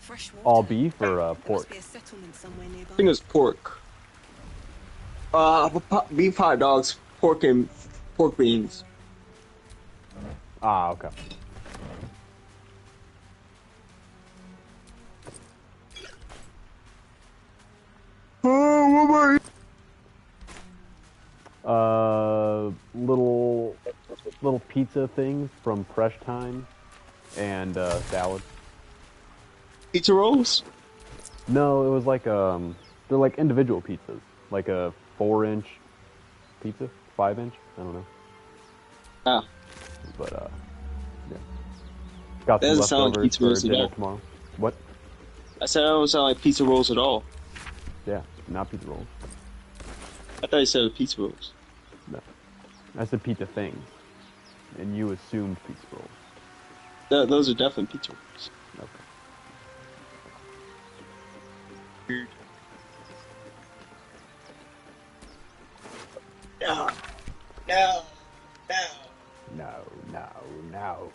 Fresh water. All beef or There must pork? be a settlement somewhere nearby. I think it's pork. Beef hot dogs, pork and pork beans. Ah, okay. Oh, what about Little pizza things from Fresh Time, and salad. pizza rolls? No, it was like they're like individual pizzas, like a 4-inch pizza, 5-inch. I don't know. Ah, But yeah. Got some doesn't sound like leftovers pizza for rolls at dinner all. tomorrow. What? I said I don't sound like pizza rolls at all. Yeah, not pizza rolls. I thought you said it was pizza rolls. No, I said pizza things, and you assumed pizza rolls. Those are definitely pizza rolls. Okay. Weird. No, no, no. No, no, no.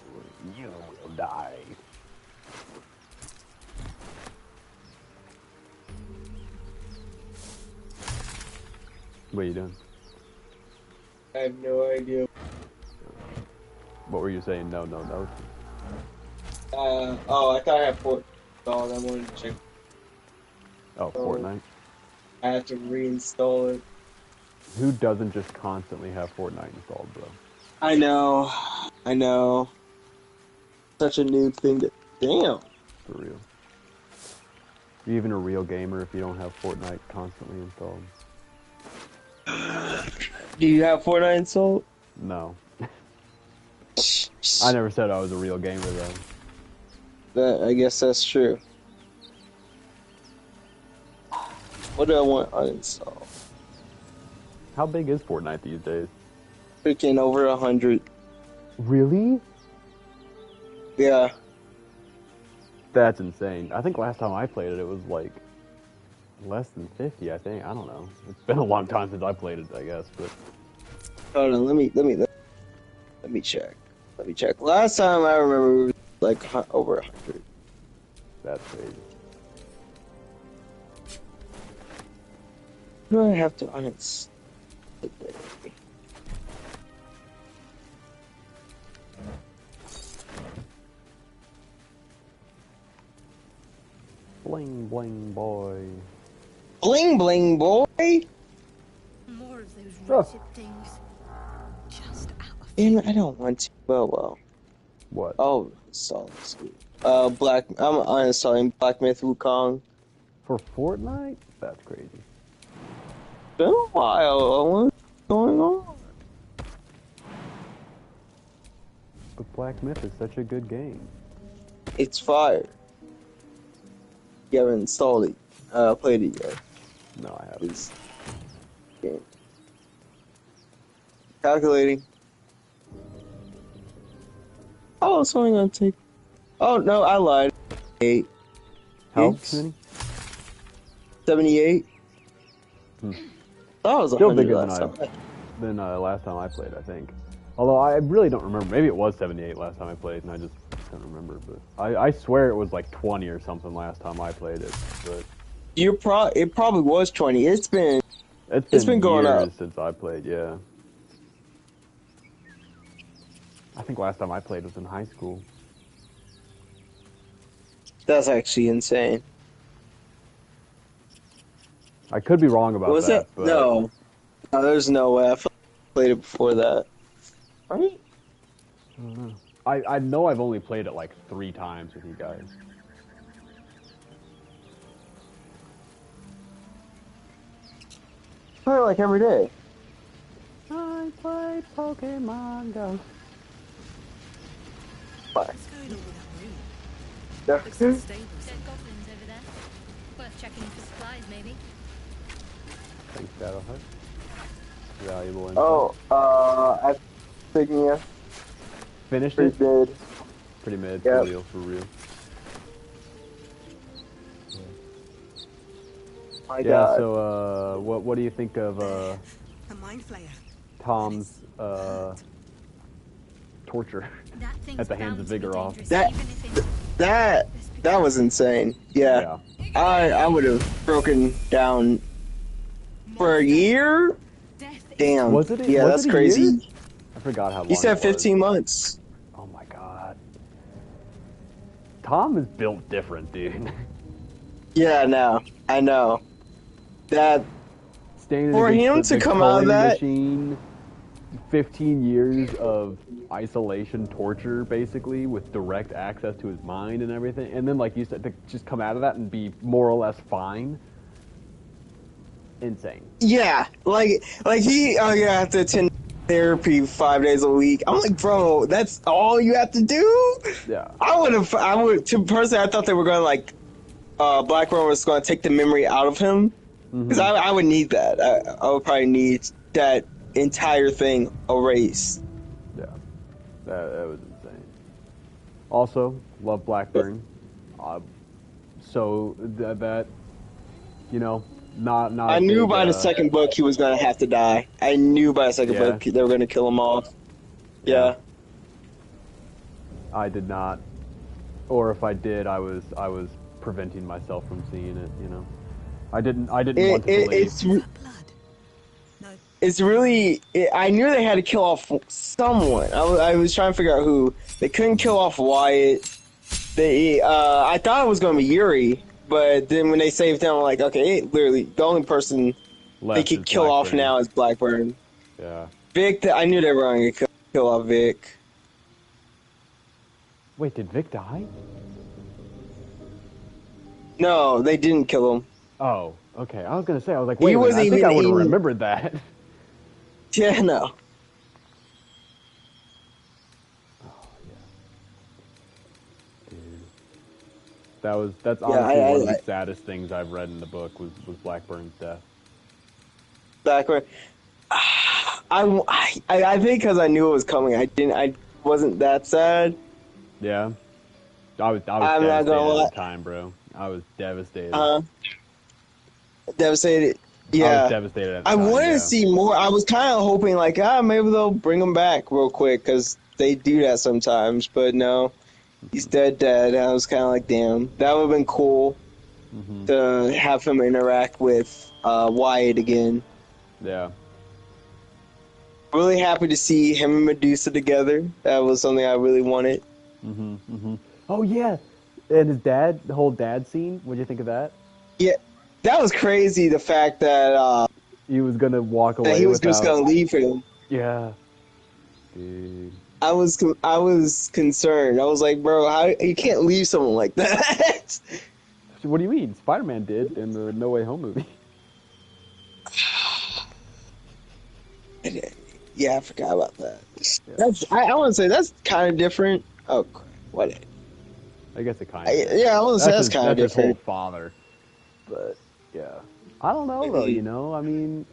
You will die. What are you doing? I have no idea. What were you saying? No, no, no. Oh, I thought I had Fort installed. I wanted to check. Oh, Fortnite. I have to reinstall it. Who doesn't just constantly have Fortnite installed, bro? I know. Such a new thing to. Damn. For real. You're even a real gamer if you don't have Fortnite constantly installed. Do you have Fortnite installed? No. I never said I was a real gamer, though. I guess that's true. What do I want uninstalled? How big is Fortnite these days? Freaking over 100. Really? Yeah. That's insane. I think last time I played it, it was like less than 50, I think. I don't know. It's been a long time since I played it, I guess, but Hold on, let me check. Let me check. Last time I remember it was like over 100. that's crazy. What do I have to uninstall? Bling, bling, boy. Bling bling boy! More of those Oh. rotted things. Just out of Damn it, I don't want to. Well. What? Oh, install this. I'm uninstalling Black Myth Wukong. For Fortnite? That's crazy. Been a while. What's going on? But Black Myth is such a good game. It's fire. You haven't installed it. Played it yet. No, I haven't. It's game. Calculating. Oh, it's only gonna take. Oh no, I lied. 8. How Gigs? many? 78. Hmm. That was Still 100 bigger last time. than last time I played, I think. Although I really don't remember. Maybe it was 78 last time I played, and I just don't remember. But I swear it was like 20 or something last time I played it. But It probably was 20. It's been going years up. since I played. Yeah. I think last time I played was in high school. That's actually insane. I could be wrong about Was that. it? But No, there's no way. I played it before that. Right? I don't know. I know I've only played it like 3 times with you guys. Play it like every day. I played Pokemon Go. Bye. What's going on with that room? Yeah. Looks like stables. Dead goblins over there. Worth checking for supplies, maybe. Thanks, Shadowheart. Valuable info. Oh, I'm thinking yeah. Finished Pretty it? good. Pretty mid, Yep. for real. My Yeah, God. so, what do you think of, A mind flayer. Tom's, torture That thing's at the hands bound of to be Vigoroth? dangerous, That- even if it- That was insane. Yeah. I would have broken down for a year. Death is Damn. Was it? Yeah, was that's it a crazy. year? I forgot how long. He said it was. 15 months. Oh my god. Tom is built different, dude. Yeah, no, I know. That Standing For against him the to come out of culling that- machine, 15 years of isolation torture, basically, with direct access to his mind and everything, and then, like you said, to just come out of that and be more or less fine. Insane. yeah, like he you have to attend therapy 5 days a week. I'm like, bro, that's all you have to do? Yeah. I would personally, I thought they were going to like Blackburn was going to take the memory out of him. Because I would need that. I would probably need that entire thing erased. Yeah. That was insane. Also, love Blackburn. So that, you know, not I knew big, by the second book he was going to have to die. I knew by the second book they were going to kill him off. Yeah. I did not. Or if I did, I was preventing myself from seeing it, you know. I didn't want to believe. blood. No. It's really. I knew they had to kill off someone. I was trying to figure out who. They couldn't kill off Wyatt. I thought it was going to be Yuri, but then when they saved him, I'm like, okay, literally the only person they Left could is kill off Blackburn. now is Blackburn. Yeah. Vic, I knew they were going to kill off Vic. Wait, did Vic die? No, they didn't kill him. Oh, okay. I was gonna say, I was like, He wait a minute, wasn't I think I even would have in- remembered that. Yeah, no. That's Yeah, honestly one of I- the saddest things I've read in the book was Blackburn's death. Blackburn. I think because I knew it was coming, I wasn't that sad. Yeah. I was I'm not devastated gonna lie. at the time, bro. I was devastated. Devastated. I Yeah. was devastated at the I time, wanted yeah. to see more. I was kind of hoping, like, maybe they'll bring him back real quick, because they do that sometimes. But no, he's dead. I was kind of like, damn, that would have been cool to have him interact with Wyatt again. Yeah. Really happy to see him and Medusa together. That was something I really wanted. Oh, yeah. And his dad, the whole dad scene, what'd you think of that? Yeah, that was crazy. The fact that He was gonna walk away that he was without... just gonna leave him. Yeah. Dude. I was concerned. I was like, bro, how you can't leave someone like that? What do you mean? Spider-Man did in the No Way Home movie. Yeah, I forgot about that. That's I want to say that's kind of different. Oh, crap. What? I guess it kind of Yeah, I want to say that's kind of his whole different. father. But, yeah. I don't know, though, you know? I mean,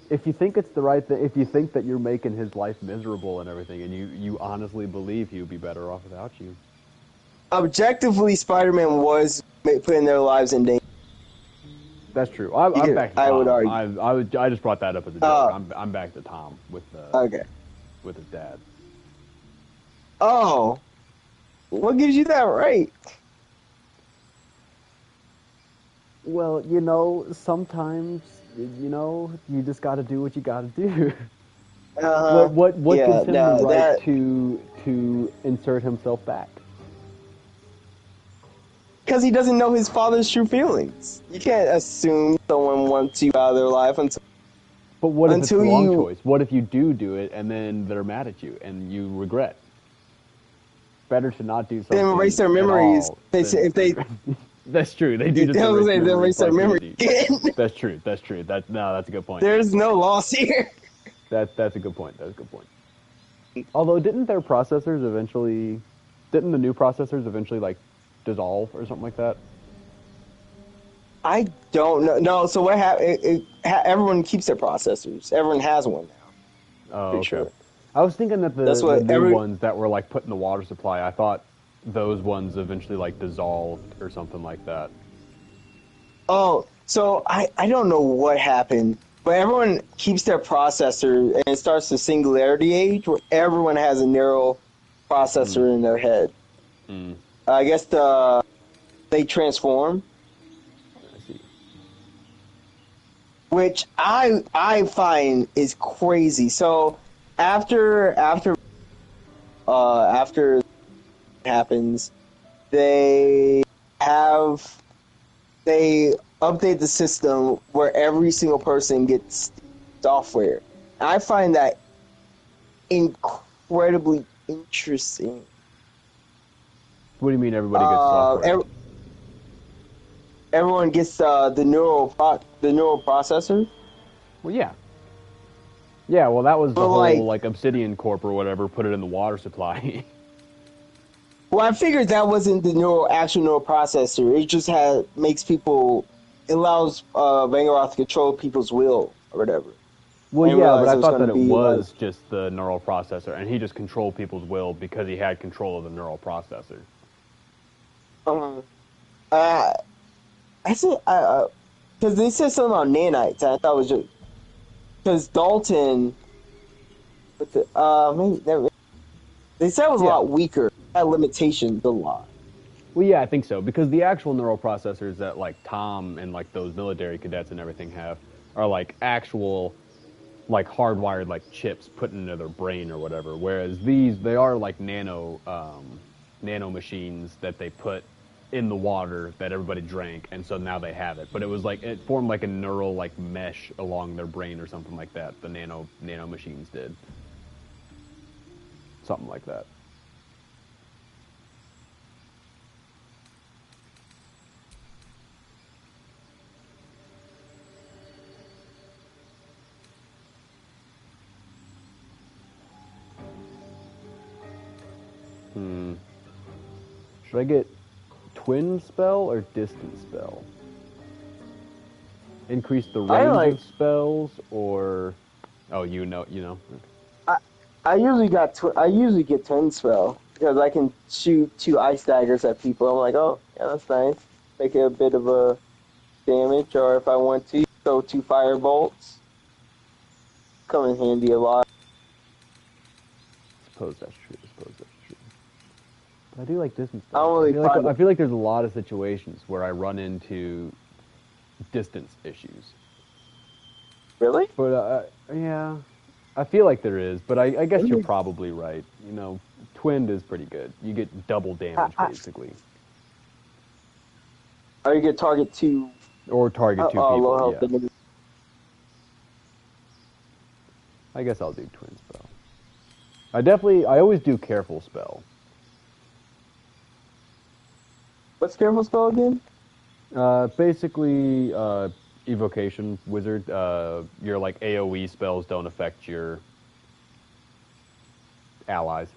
if you think it's the right thing, if you think that you're making his life miserable and everything, and you honestly believe he would be better off without you. Objectively, Spider-Man was putting their lives in danger. That's true. I'm Yeah, back to I Tom. would argue. I just brought that up as a joke. I'm back to Tom with Okay. with his dad. Oh, what gives you that right? Well, you know, sometimes, you know, you just got to do what you got to do. What yeah, gives him no, the right that- to insert himself back? Because he doesn't know his father's true feelings. You can't assume someone wants you out of their life until. But what if it's the Until wrong you- choice? What if you do it and then they're mad at you and you regret? Better to not do something. Then erase their at memories. all They than- say if they. That's true. They do just I was gonna say, they erase their memories memory like you do. again. That's true. That's true. That's a good point. There's no loss here. That's a good point. That's a good point. Although, didn't the new processors eventually like dissolve or something like that? I don't know. No, so what happened? Everyone keeps their processors. Everyone has one now. Oh, Pretty okay. sure. I was thinking that That's the what new ones that were like put in the water supply, I thought those ones eventually like dissolved or something like that. Oh, so I don't know what happened, but everyone keeps their processor, and it starts the singularity age where everyone has a neural processor in their head. I guess they transform, I see. which I find is crazy. So after it happens, they they update the system where every single person gets software. I find that incredibly interesting. What do you mean everybody gets software? Everyone gets the neural processor. Well, yeah. Yeah, well, that was the But, whole, like- Obsidian Corp or whatever, put it in the water supply. Well, I figured that wasn't the actual neural processor. It just allows Vanguard to control people's will or whatever. Well, didn't yeah, realize but it I was thought gonna that it be, was just the neural processor, and he just controlled people's will because he had control of the neural processor. I said, because they said something about nanites. And I thought it was just because Dalton, they said it was a Yeah. lot weaker. Had limitations a lot. Well, yeah, I think so, because the actual neural processors that, Tom and, those military cadets and everything have are, actual, hardwired, chips put into their brain or whatever, whereas these, they are, nano machines that they put in the water that everybody drank, and so now they have it. But it was, it formed, a neural, mesh along their brain or something like that, the nano machines did. Something like that. Should I get twin spell or distant spell? Increase the range of spells, or you know. I usually get twin spell because I can shoot 2 ice daggers at people. I'm like, oh yeah, that's nice. Make a bit of a damage, or if I want to, throw 2 fire bolts. Come in handy a lot. Suppose that's true. But I do like distance I don't spells. really I feel like there's a lot of situations where I run into distance issues. Really? But yeah, I feel like there is. But I guess you're probably right. Twinned is pretty good. You get double damage basically. Or you get target 2. Or target 2 people. Low Yeah. health. I guess I'll do twin spell. I always do careful spell. What's careful spell again? Basically, evocation wizard. Your AOE spells don't affect your allies.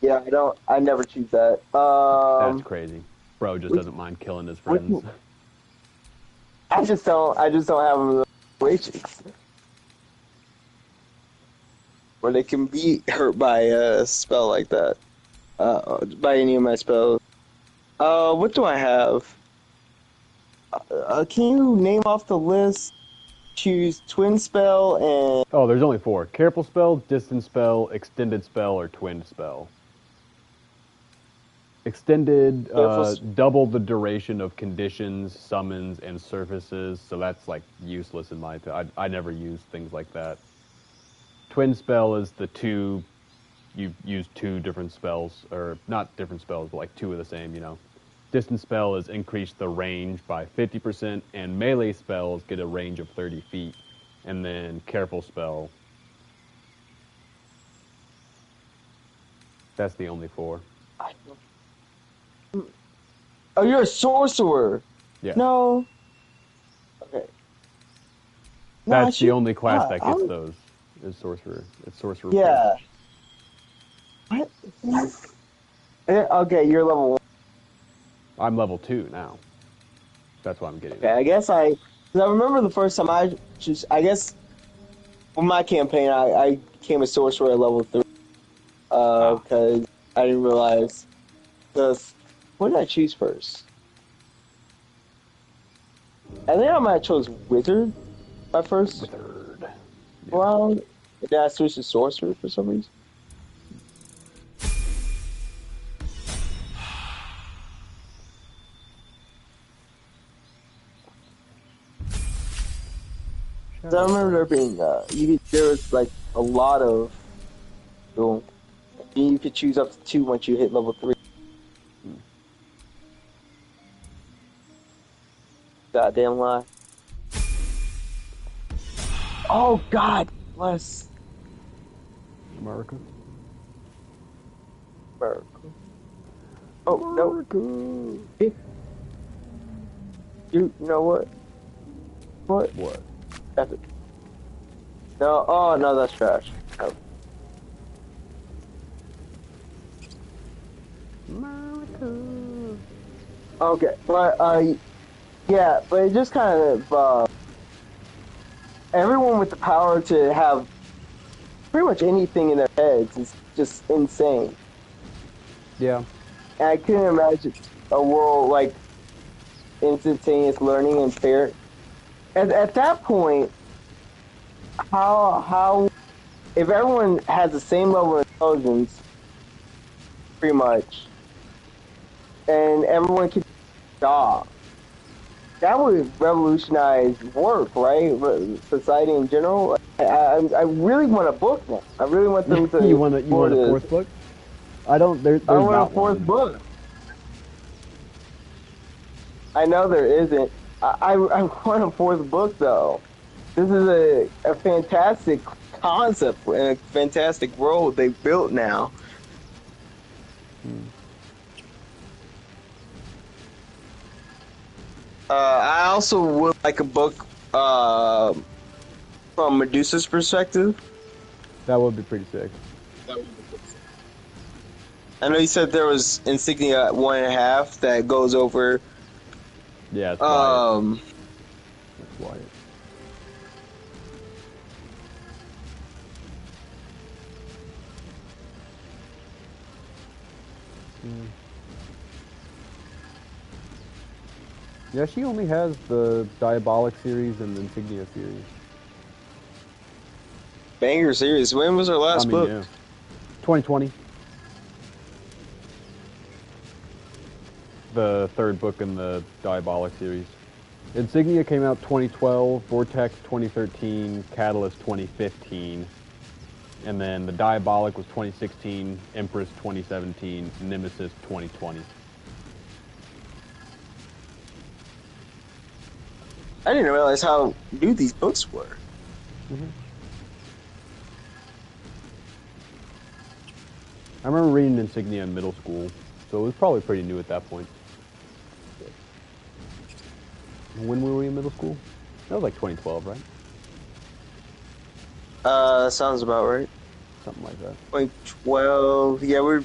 Yeah, I never choose that. That's crazy. Bro just doesn't mind killing his friends. I just don't have them in the situations where they can be hurt by a spell like that. By any of my spells. What do I have? Can you name off the list? Choose twin spell and... Oh, there's only 4. Careful spell, distance spell, extended spell, or twin spell. Extended, double the duration of conditions, summons, and surfaces, so that's, useless in my opinion. I never use things like that. Twin spell is the 2, you use 2 different spells, or not different spells, but 2 of the same, Distance spell is increase the range by 50%, and melee spells get a range of 30 feet. And then careful spell, that's the only 4. Oh, you're a sorcerer. Yeah. No. Okay. That's the only class that gets those, is sorcerer. It's sorcerer. Yeah. What? Okay, you're level 1. I'm level 2 now. That's why I'm getting it. Okay, I guess I remember the first time I guess for my campaign I became a sorcerer at level 3. Because I didn't realize what did I choose first? I think I might have chose wizard at first. Wizard. Round. Then I switched to sorcerer for some reason. So I remember there being there was like a lot of so you could choose up to 2 once you hit level 3. Goddamn lie. Oh God bless America. America. Oh America. no. You know what? What? What? That's it. No, oh no, that's trash. Oh. America. Okay, but yeah, but it just kind of everyone with the power to have pretty much anything in their heads is just insane. Yeah. And I couldn't imagine a world like instantaneous learning and fair. At that point, how if everyone has the same level of intelligence, pretty much, and everyone can job, that would revolutionize work, right? Society in general. I really want a book now. I really want them to. you want a fourth book? I don't. There's I want not a fourth one. book. I know there isn't. I want a fourth book though. This is a fantastic concept and a fantastic world they built now. I also would like a book from Medusa's perspective. That would be pretty sick. I know you said there was Insignia 1.5 that goes over. Yeah, it's Wyatt. It's Wyatt. Yeah, she only has the Diabolic series and the Insignia series. Banger series. When was her last book? Yeah. 2020. The third book in the Diabolic series. Insignia came out 2012, Vortex 2013, Catalyst 2015, and then the Diabolic was 2016, Empress 2017, Nemesis 2020. I didn't realize how new these books were. I remember reading Insignia in middle school, so it was probably pretty new at that point. When were we in middle school? That was like 2012, right? Sounds about right. Something like that. 2012. Yeah, we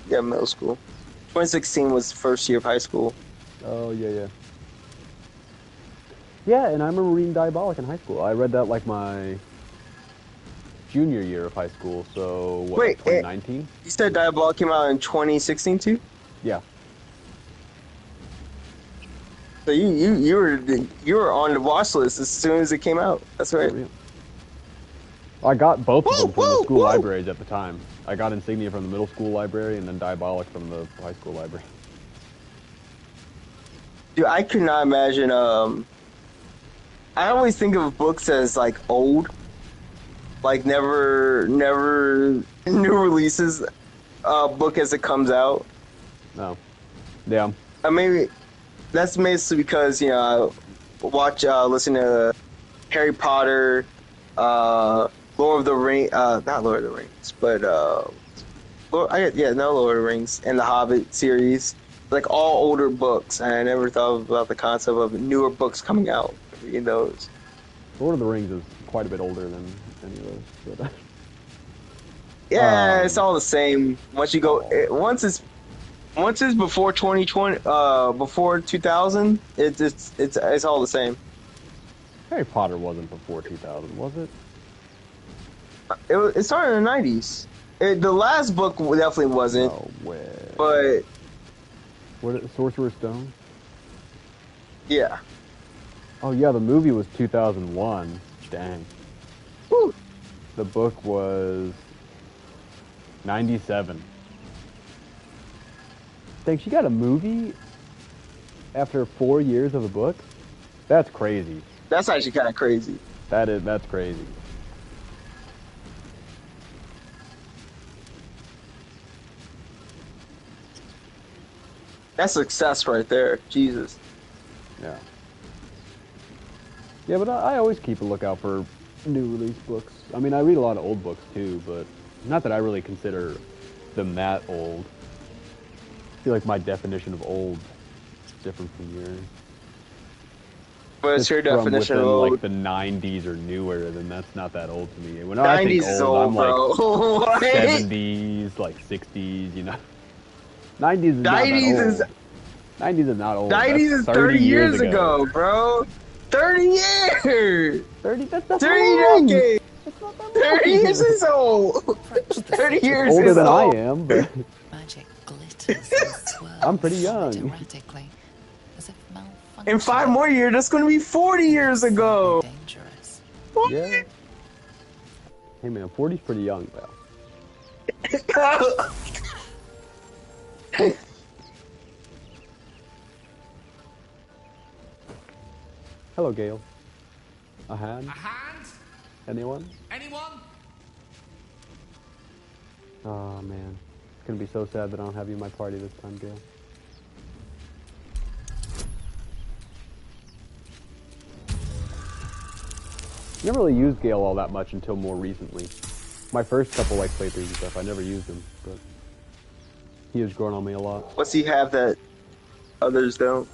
middle school. 2016 was the first year of high school. Oh, yeah. Yeah, and I remember reading Diabolic in high school. I read that like my junior year of high school, so what, Wait, 2019? You said Diabolic came out in 2016 too? Yeah. So you were on the watch list as soon as it came out. That's right. I got both of them from the school libraries at the time. I got Insignia from the middle school library and then Diabolic from the high school library. Dude, I could not imagine. I always think of books as like old, like never new releases. Book as it comes out. No. Yeah. Maybe that's mostly because I listen to Harry Potter, Lord of the Rings, not Lord of the Rings, but Lord of the Rings and the Hobbit series, like all older books. And I never thought about the concept of newer books coming out. Reading those. Lord of the Rings is quite a bit older than any of those. But, yeah, it's all the same. Once you go, once it's before 2020, before 2000, it's all the same. Harry Potter wasn't before 2000, was it? It started in the 90s. The last book definitely wasn't. No way. But what? Sorcerer's Stone? Yeah. Oh yeah, the movie was 2001. Dang. Woo. The book was 97. Dang, she got a movie after 4 years of a book? That's crazy. That's actually kind of crazy. That's crazy. That's success right there. Jesus. Yeah. Yeah, but I always keep a lookout for new release books. I mean, I read a lot of old books too, but not that I really consider them that old. I feel like my definition of old is different from yours. What's your From definition within of old? like the 90s or newer, then that's not that old to me. When I 90s think is old, old, I'm bro. like What? 70s, like 60s, you know. 90s is not that 90s old. is 90s is not old. 90s That's is 30 years years ago, bro. 30 years. 30, that's not 30 that long. decades. That's not that 30 long. years is old. Approach the 30 years Older is than I old. am, but magic glitters and swirls I'm pretty young. erratically, as if malfunctioning. In 5 more years, that's going to be 40 years ago. Dangerous. What? yeah. Hey man, 40's pretty young, pal. Hello, Gail. A hand? A hand? Anyone? Anyone? Oh man, it's gonna be so sad that I don't have you in my party this time, Gail. Never really used Gale all that much until more recently. My first couple like playthroughs and stuff, I never used him, but he has grown on me a lot. What's he have that others don't?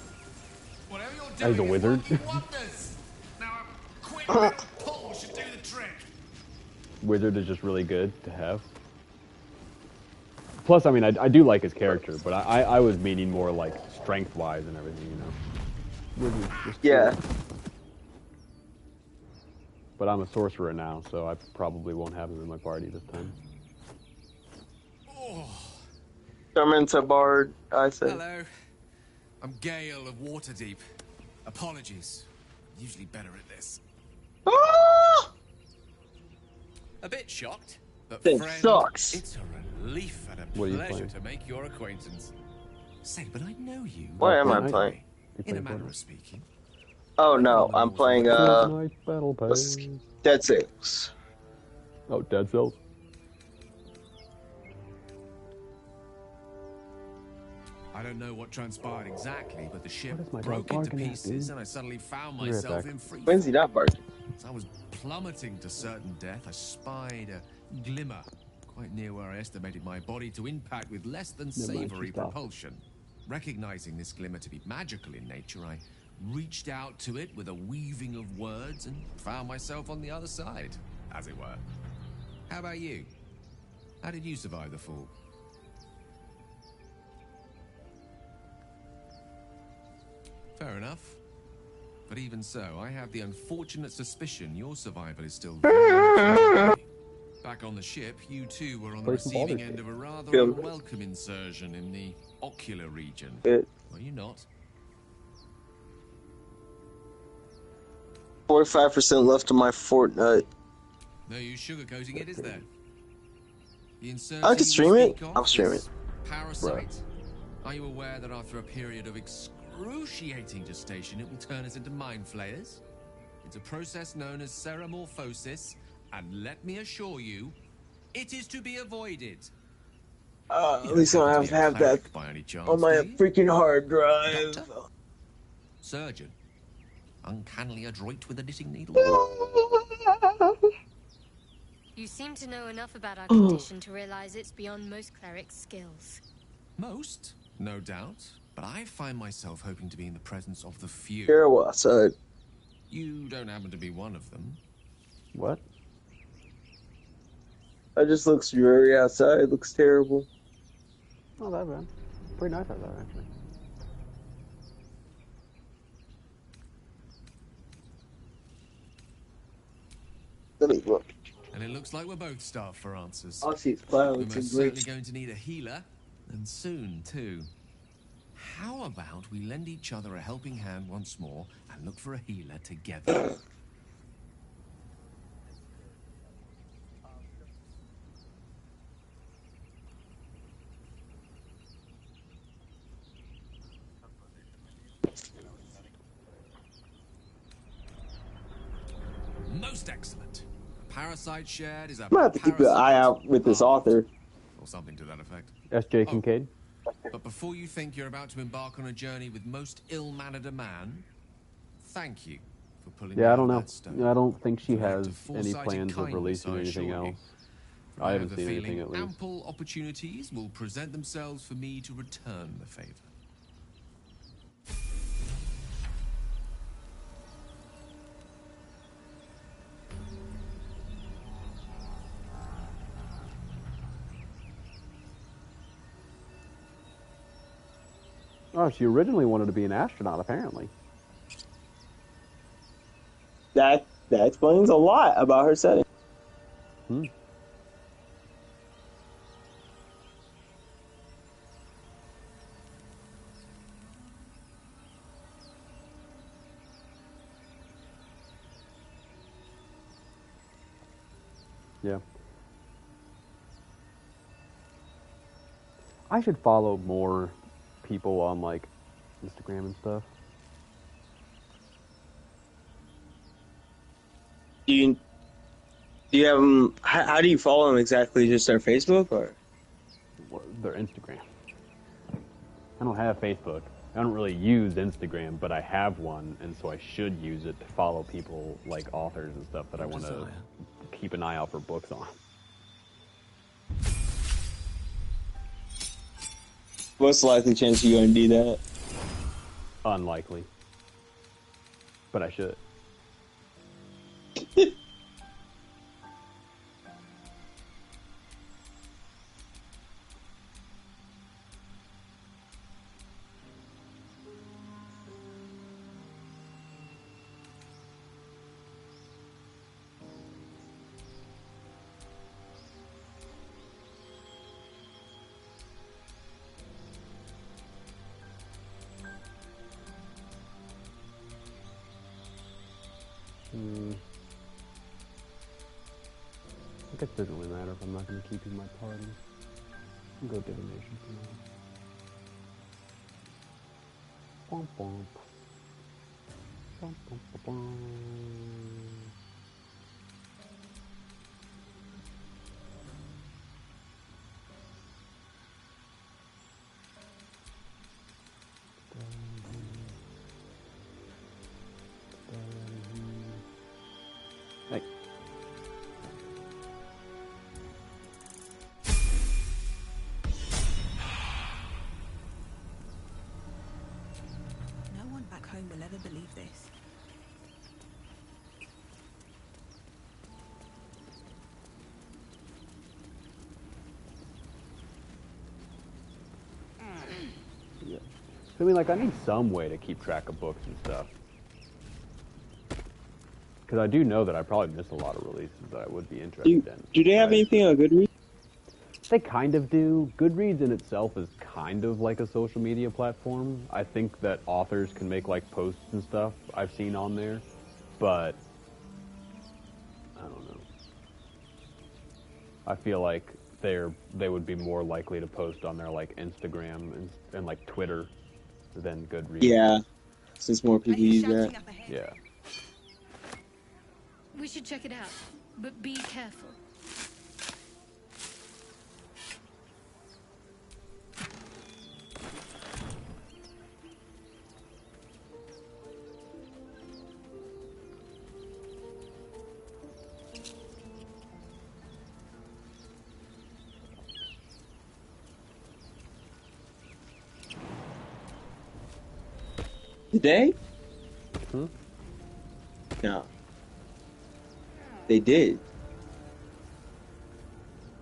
Whatever you're He's doing a is wizard. working wonders. Now a quick bit of pull should do the trick. Wizard is just really good to have. Plus, I mean, I do like his character, but I was meaning more like strength-wise and everything, you know. Wizard's just Yeah. cool. But I'm a sorcerer now, so I probably won't have him in my party this time. Oh, Come into Bard, I say. hello. I'm Gale of Waterdeep. Apologies. Usually better at this. Ah! A bit shocked, but Thing friend, sucks. it's a relief and a What are you pleasure playing? to make your acquaintance. Say, but I know you. What am I Fortnite? playing? You In a playing manner Fortnite? of speaking. Oh no, I'm playing Fortnite Battle Pass. Dead Six. Oh, Dead Cells. I don't know what transpired exactly, but the ship What is my dog broke into barking at, pieces dude? and I suddenly found Be right myself back. in free When's he not barking? As I was plummeting to certain death, I spied a glimmer quite near where I estimated my body to impact with less than Never mind, savory she's off. propulsion. Recognizing this glimmer to be magical in nature, I reached out to it with a weaving of words and found myself on the other side, as it were. How about you? How did you survive the fall? Fair enough. But even so, I have the unfortunate suspicion your survival is still very much in jeopardy. Back on the ship, you two were on the Play some receiving Baldur's end of a rather Yeah. unwelcome insertion in the ocular region. It, Were you not? 45% left of my Fortnite. No use sugarcoating it, is there? The insertion I could you stream it. speak of, I'll stream this it. Parasite. Are you aware that after a period of excruciating gestation, it will turn us into mind flayers? It's a process known as ceramorphosis, and let me assure you, it is to be avoided. At least I don't have to have that by any chance, on my do you? freaking hard drive. Doctor? Surgeon. Uncannily adroit with a knitting needle. You seem to know enough about our condition to realize it's beyond most clerics' skills. Most, no doubt, but I find myself hoping to be in the presence of the few. Terrible outside. You don't happen to be one of them. What? It just looks dreary outside. It looks terrible. Not that bad. Pretty nice outside, actually. Let me look. And it looks like we're both starved for answers. All I see is We're clouds most and certainly bricks. going to need a healer, and soon, too. How about we lend each other a helping hand once more and look for a healer together? Most excellent. A parasite shared is a I'm gonna have to keep an eye parasite out with this author. or something to that effect. S.J. Kincaid. But before you think you're about to embark on a journey with most ill-mannered a man, thank you for pulling Yeah, me I don't out know. of that stone. I don't think she It's an act has of any foresighted plans of kindness, releasing I anything assure you. else. For I have haven't the seen feeling anything at least. ample opportunities will present themselves for me to return the favor. Oh, she originally wanted to be an astronaut, apparently. That explains a lot about her setting. Hmm. Yeah. I should follow more people on, like, Instagram and stuff. Do you have them? How do you follow them exactly? Just their Facebook or? Their Instagram. I don't have Facebook. I don't really use Instagram, but I have one, and so I should use it to follow people like authors and stuff that I want to keep an eye out for books on. What's the likely chance you're going to do that? Unlikely. But I should. I guess it doesn't really matter if I'm not going to keep you in my party. I'll go divination for now. Bump, bump. Bump, bump, bump, bump. Hey. No one back home will ever believe this. Yeah. I mean, like, I need some way to keep track of books and stuff. Because I do know that I probably miss a lot of releases that I would be interested in. Do they have anything on Goodreads? They kind of do. Goodreads in itself is kind of like a social media platform. I think that authors can make, like, posts and stuff I've seen on there. But I don't know. I feel like they would be more likely to post on their, like, Instagram and like Twitter than Goodreads. Yeah, since more people use that. Yeah. We should check it out, but be careful. Did they? Hmm? No. They did.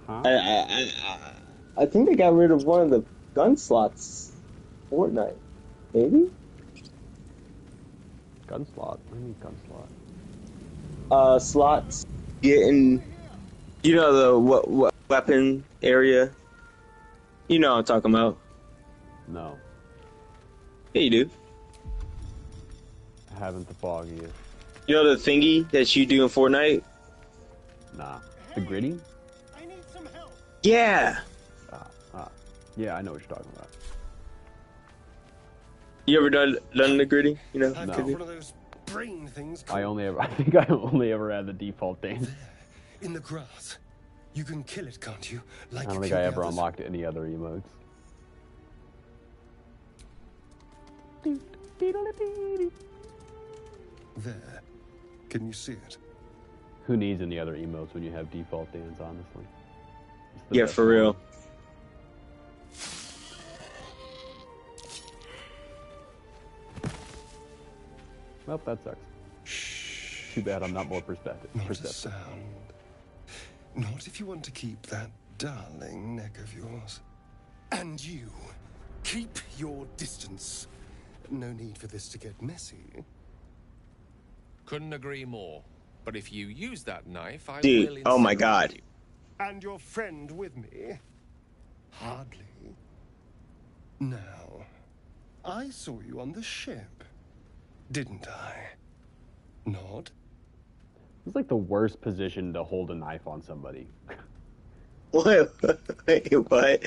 Huh? I think they got rid of one of the gun slots. Fortnite, maybe. Gun slot. What do you mean gun slot? Slots getting. You know the what weapon area. You know what I'm talking about. No. Yeah, you do. I haven't the foggiest. You know the thingy that you do in Fortnite? Nah. The gritty? Yeah. Yeah, I know what you're talking about. You ever done the gritty? You know? No. Gritty? One of those brain things. I think I only ever had the default dance. In the grass. You can kill it, can't you? Like I don't you think killed I the ever others? unlocked any other emotes. There. Can you see it? Who needs any other emotes when you have default dance, honestly? It's the Yeah, best for real. one. Well, that sucks. Shh. Too bad I'm not more perceptive. Not a sound. Not if you want to keep that darling neck of yours. And you, keep your distance. No need for this to get messy. Couldn't agree more. But if you use that knife, I Dude, will oh my incinerate God. you. And your friend with me? Hardly. Now, I saw you on the ship, didn't I? Nod? It's like the worst position to hold a knife on somebody. Wait, what?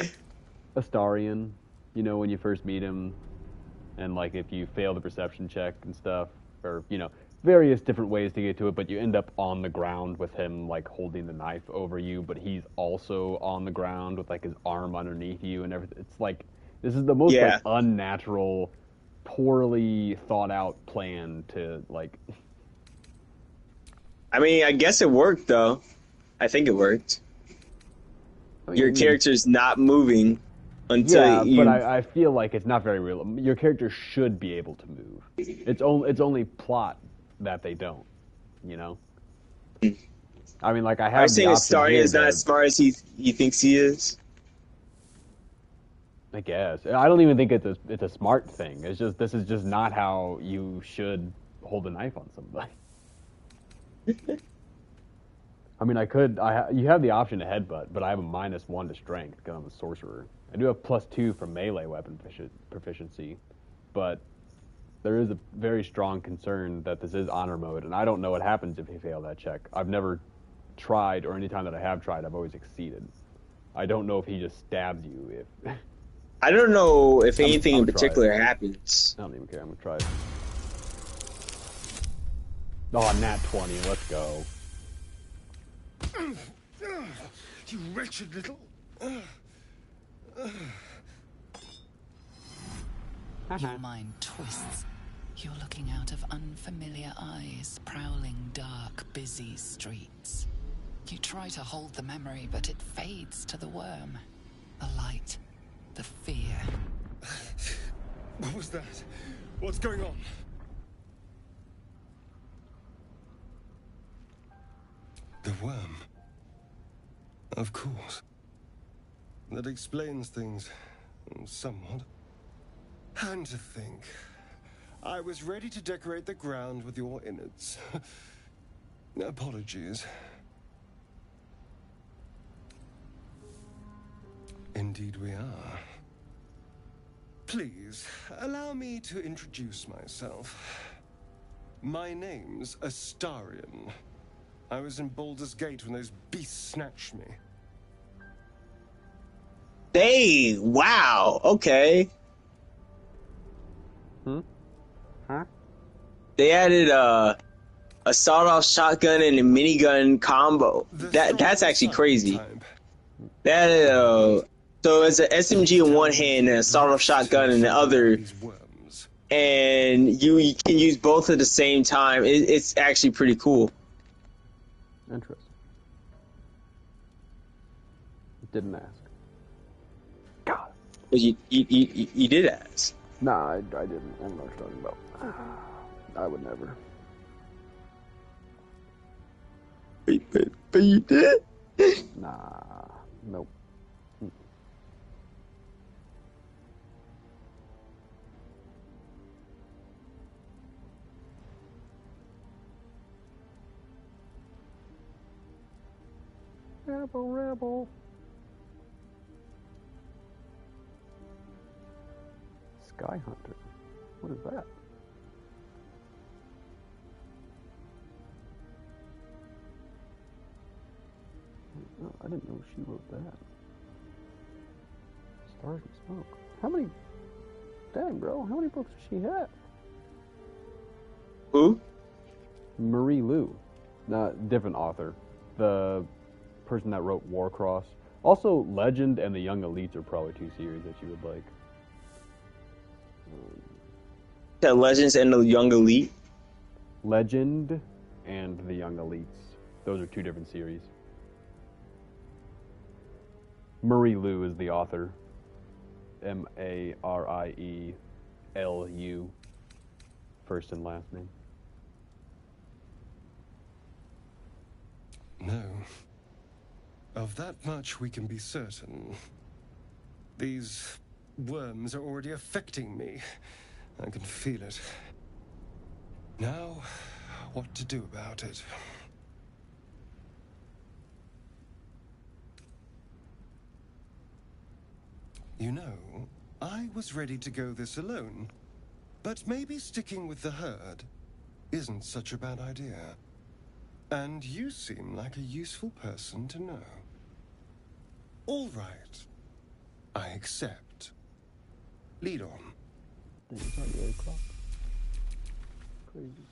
Astarion, you know, when you first meet him, and like if you fail the perception check and stuff, or you know, various different ways to get to it, but you end up on the ground with him like holding the knife over you, but he's also on the ground with like his arm underneath you and everything. It's like this is the most like unnatural, poorly thought out plan to like. I mean, I guess it worked though. I think it worked. Your character's not moving until you... but I feel like it's not very real. Your character should be able to move. It's only plot that they don't, you know? I mean, like, I have Are you saying Astarion is not as smart as he thinks he is? I guess. I don't even think it's a smart thing. It's just, this is just not how you should hold a knife on somebody. I mean, you have the option to headbutt, but I have a -1 to strength because I'm a sorcerer. I do have +2 for melee weapon proficiency, but there is a very strong concern that this is honor mode, and I don't know what happens if you fail that check. I've never tried, or any time that I have tried, I've always exceeded. I don't know if he just stabs you if... I don't know if anything in particular happens. I don't even care. I'm going to try it. Oh, nat 20. Let's go. You wretched little... Your mind twists. You're looking out of unfamiliar eyes, prowling dark, busy streets. You try to hold the memory, but it fades to the worm. The light. The fear. What was that? What's going on? The worm. Of course. That explains things somewhat. And to think, I was ready to decorate the ground with your innards. Apologies. Indeed we are. Please, allow me to introduce myself. My name's Astarion. I was in Baldur's Gate when those beasts snatched me. Hey, wow, okay. Huh? They added a sawed-off shotgun and a minigun combo. That's actually crazy. That so it's an SMG in one hand and a sawed-off shotgun in the other, and you can use both at the same time. It's actually pretty cool. Interesting. Didn't ask. God. But you did ask. Nah, I didn't. I don't know what you're talking about. I would never. But you did? Nah. Nope. Rebel. Sky Hunter. What is that? Oh, I didn't know she wrote that. Stars and Smoke. How many? Dang, bro. How many books does she have? Who? Marie Lu, not different author, the person that wrote Warcross. Also, Legend and the Young Elites are probably two series that you would like. The Legends and the Young Elite. Legend and the Young Elites. Those are two different series. Marie Lu is the author. Marielu. First and last name. No. Of that much we can be certain. These worms are already affecting me. I can feel it. Now, what to do about it? You know, I was ready to go this alone, but maybe sticking with the herd isn't such a bad idea. And you seem like a useful person to know. All right. I accept. Lead on. I think it's already 8 o'clock. Crazy.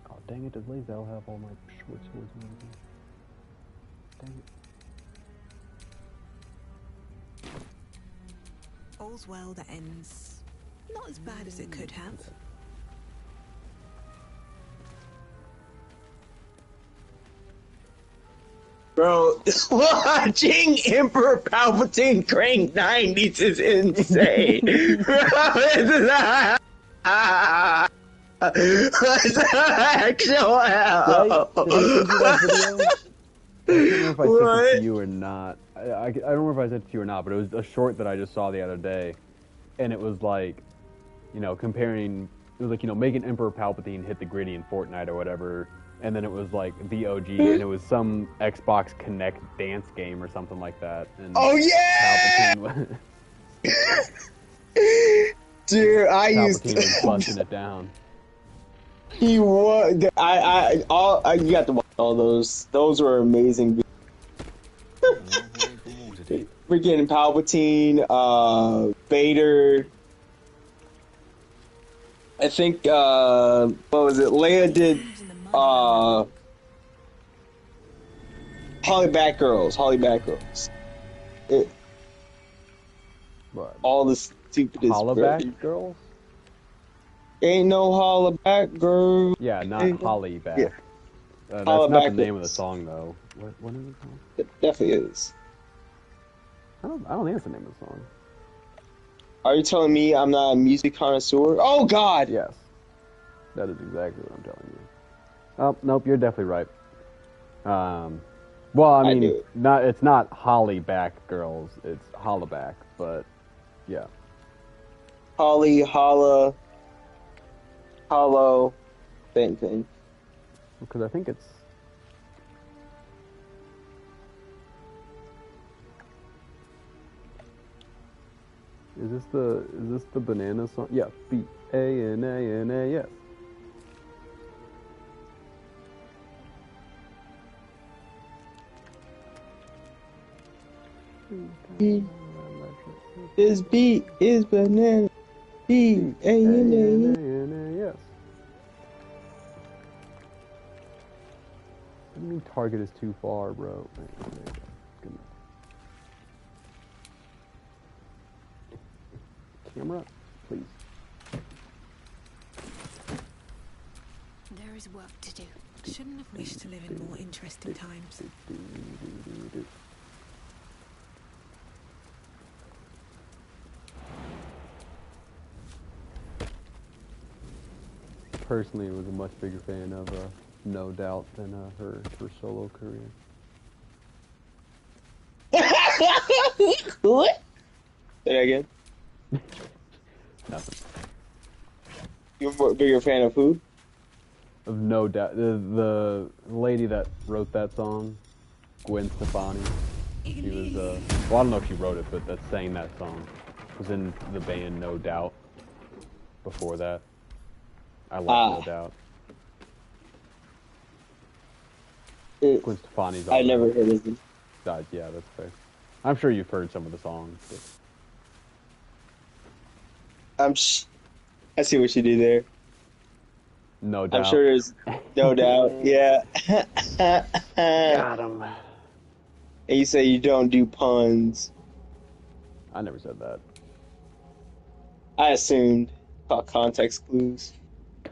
Oh, dang it, does Lazel have all my short swords and everything? Dang it. All's well that ends not as bad as it could have. Bro, watching Emperor Palpatine crank 90s is insane. What's the actual hell? Did I send you that video? I don't know if I sent it to you or not. I don't remember if I sent it to you or not, but it was a short that I just saw the other day. And it was like, you know, comparing, it was like, you know, making Emperor Palpatine hit the gritty in Fortnite or whatever. And then it was like the OG, and it was some Xbox Connect dance game or something like that. And oh yeah! Palpatine Dude, Palpatine was busting it down. He was. You got to watch all those. Those were amazing. Freaking Palpatine, Vader. I think what was it? Leia did Holly Batgirls. What? All the stupidest. Hollaback girls? Ain't no Hollaback girl. Yeah, not Holly back. Yeah. That's not the name of the song though. What is it called? It definitely is. I don't think it's the name of the song. Are you telling me I'm not a music connoisseur? Oh God! Yes, that is exactly what I'm telling you. Oh nope, you're definitely right. Well, I mean, it's not Holly back girls. It's Hollaback, but yeah. Holly, Holla, Hollow, same thing. Because I think it's. Is this the banana song? Yeah, B-A-N-A-N-A, yes. This beat is banana. B-A-N-A-N-A, yes. What do you mean target is too far, bro? Good. Camera, please. There is work to do. Shouldn't have wished to live in more interesting times. Personally, was a much bigger fan of No Doubt than her solo career. What? Say that again. Nothing. You're a bigger fan of who? Of No Doubt, the lady that wrote that song, Gwen Stefani. She was well, I don't know if she wrote it, but that sang that song was in the band No Doubt. before that. I left No Doubt. Gwen Stefani's on I never heard of them. Yeah, that's fair. I'm sure you've heard some of the songs. But... I see what you do there. No Doubt. I'm sure there's No Doubt. Yeah. Got him. And you say you don't do puns. I never said that. I assumed. Called context clues. No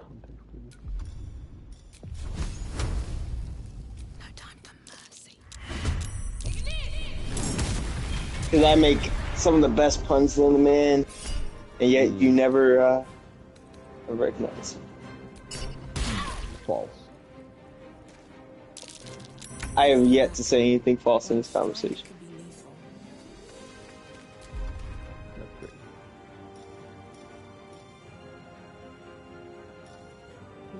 time for mercy. Because I make some of the best puns in the man, and yet you never recognize. False. I have yet to say anything false in this conversation. That's great.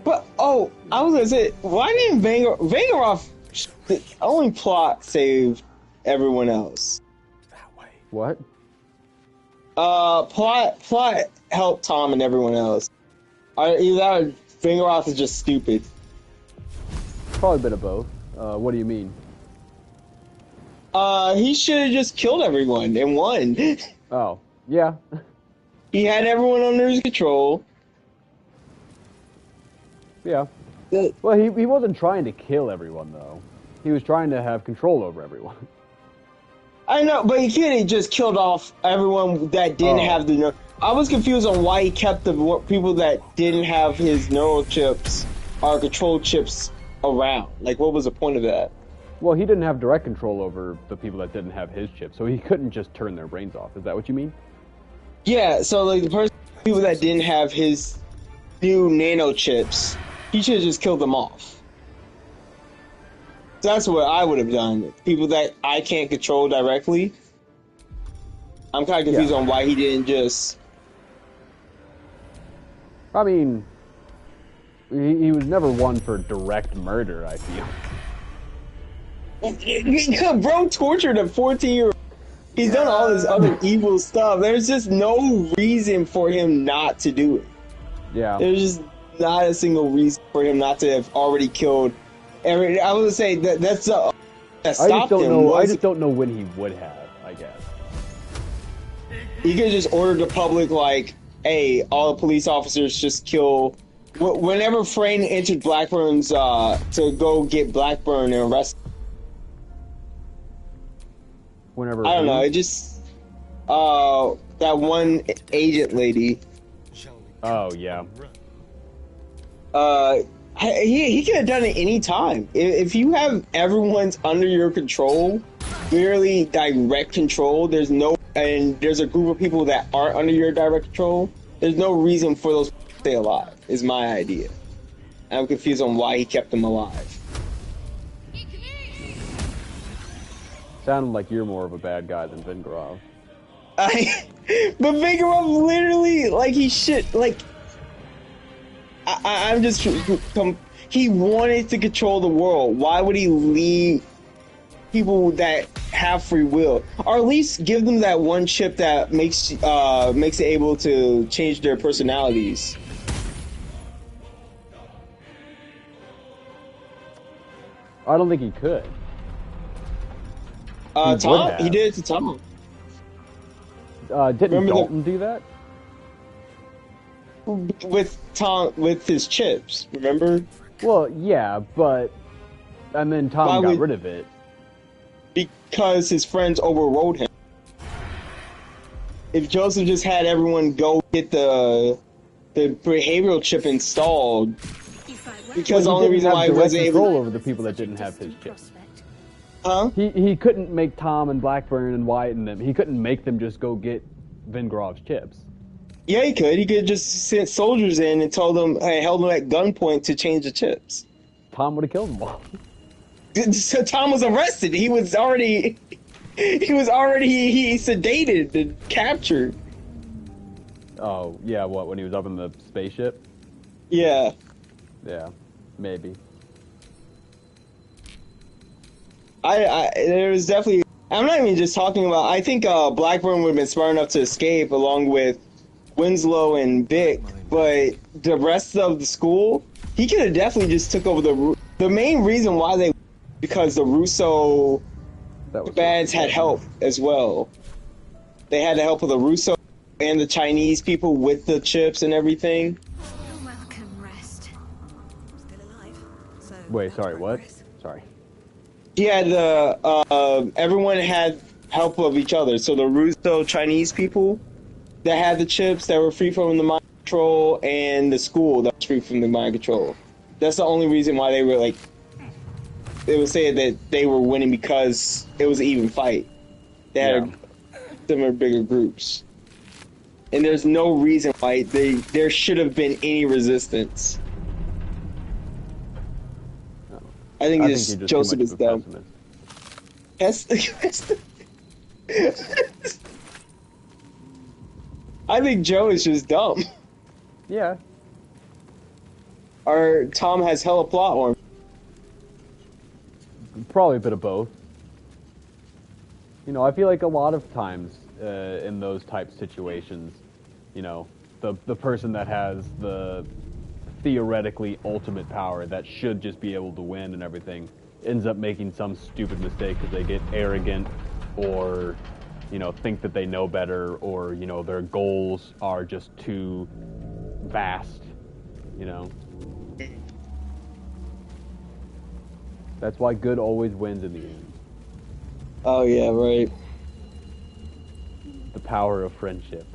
But I was gonna say, why didn't Vangeroff only plot saved everyone else? What? Plot helped Tom and everyone else. Either Vangeroff is just stupid. Probably a bit of both. What do you mean? He should have just killed everyone and won. Oh, yeah. He had everyone under his control. Yeah. Well, he wasn't trying to kill everyone, though. He was trying to have control over everyone. I know, but he can't have just killed off everyone that didn't have the... I was confused on why he kept the people that didn't have his neural chips or control chips around. Like, what was the point of that? Well, he didn't have direct control over the people that didn't have his chip, so he couldn't just turn their brains off. Is that what you mean? Yeah, so like people that didn't have his new nano chips, he should have just killed them off. So that's what I would have done. People that I can't control directly. I'm kind of confused on why he didn't just... I mean, he was never one for direct murder, I feel. Bro tortured a 14-year-old. He's done all this other evil stuff. There's just no reason for him not to do it. Yeah. There's just not a single reason for him not to have already killed every... I would say that stopped him. I just don't know when he would have, I guess. He could have just ordered the public, like, hey, all the police officers just kill... Whenever Frayne entered Blackburn's, to go get Blackburn and arrest... Whenever... I don't know, it just... that one agent lady... Oh, yeah. He could have done it any time. If you have everyone's under your control, merely direct control, there's a group of people that aren't under your direct control, there's no reason for those people to stay alive, is my idea. I'm confused on why he kept them alive. Sounded like you're more of a bad guy than Vingarov. But Vingarov literally, like, he shit, like... I'm just... He wanted to control the world. Why would he leave people that have free will? Or at least give them that one chip that makes it able to change their personalities. I don't think he could. Tom? He did it to Tom. Didn't Dalton do that? With Tom, with his chips, remember? Well, yeah, but... And then Tom got rid of it. Because his friends overrode him. If Joseph just had everyone go get the behavioral chip installed, because the only reason why he wasn't able... control over the people that didn't have his chip. Huh? He couldn't make Tom and Blackburn and Wyatt and them, he couldn't make them just go get Vingarov's chips. Yeah, he could. He could just sent soldiers in and told them, hey, held them at gunpoint to change the chips. Tom would have killed them all. So Tom was arrested. He was already sedated and captured. Oh, yeah, what, when he was up in the spaceship? Yeah. Yeah, maybe. There was definitely... I'm not even just talking about... I think Blackburn would have been smart enough to escape along with Winslow and Vic, but the rest of the school, he could have definitely just took over the main reason why they, because the Russo bands had help as well. They had the help of the Russo and the Chinese people with the chips and everything. You're welcome, Rest. Still alive. So Wait, sorry, what? Sorry. He had the everyone had help of each other. So the Russo Chinese people that had the chips that were free from the mind control, and the school that was free from the mind control. That's the only reason why they were like. They would say that they were winning because it was an even fight. They had similar bigger groups, and there's no reason why there should have been any resistance. I think Joseph is dumb. I think Joe is just dumb. Yeah. Or Tom has hella plot armor. Probably a bit of both. You know, I feel like a lot of times in those type situations, you know, the person that has the theoretically ultimate power that should just be able to win and everything ends up making some stupid mistake because they get arrogant or, you know, think that they know better, or, you know, their goals are just too vast, you know. That's why good always wins in the end. Oh yeah, right. The power of friendship.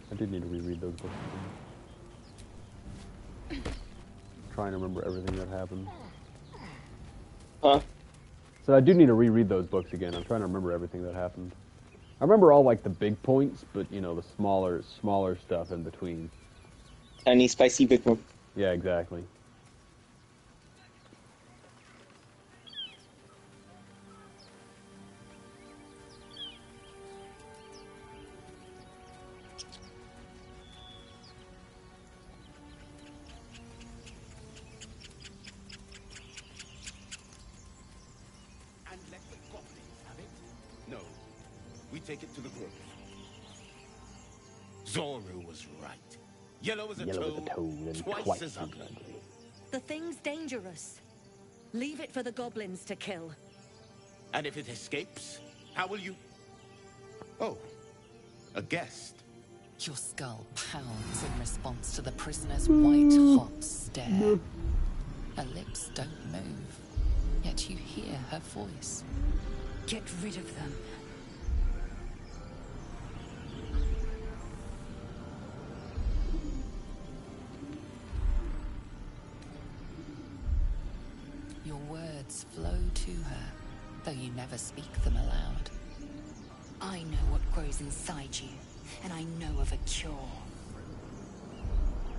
I did need to reread those books again. Trying to remember everything that happened. Huh? So I do need to reread those books again. I'm trying to remember everything that happened. I remember all like the big points, but you know, the smaller stuff in between. Tiny spicy Big Mac. Yeah, exactly. Take it to the grove. Zoru was right. Yellow as a toad and twice as ugly. The thing's dangerous. Leave it for the goblins to kill. And if it escapes, how will you... Oh, a guest. Your skull pounds in response to the prisoner's white-hot stare. Her lips don't move, yet you hear her voice. Get rid of them. Your words flow to her, though you never speak them aloud. I know what grows inside you, and I know of a cure.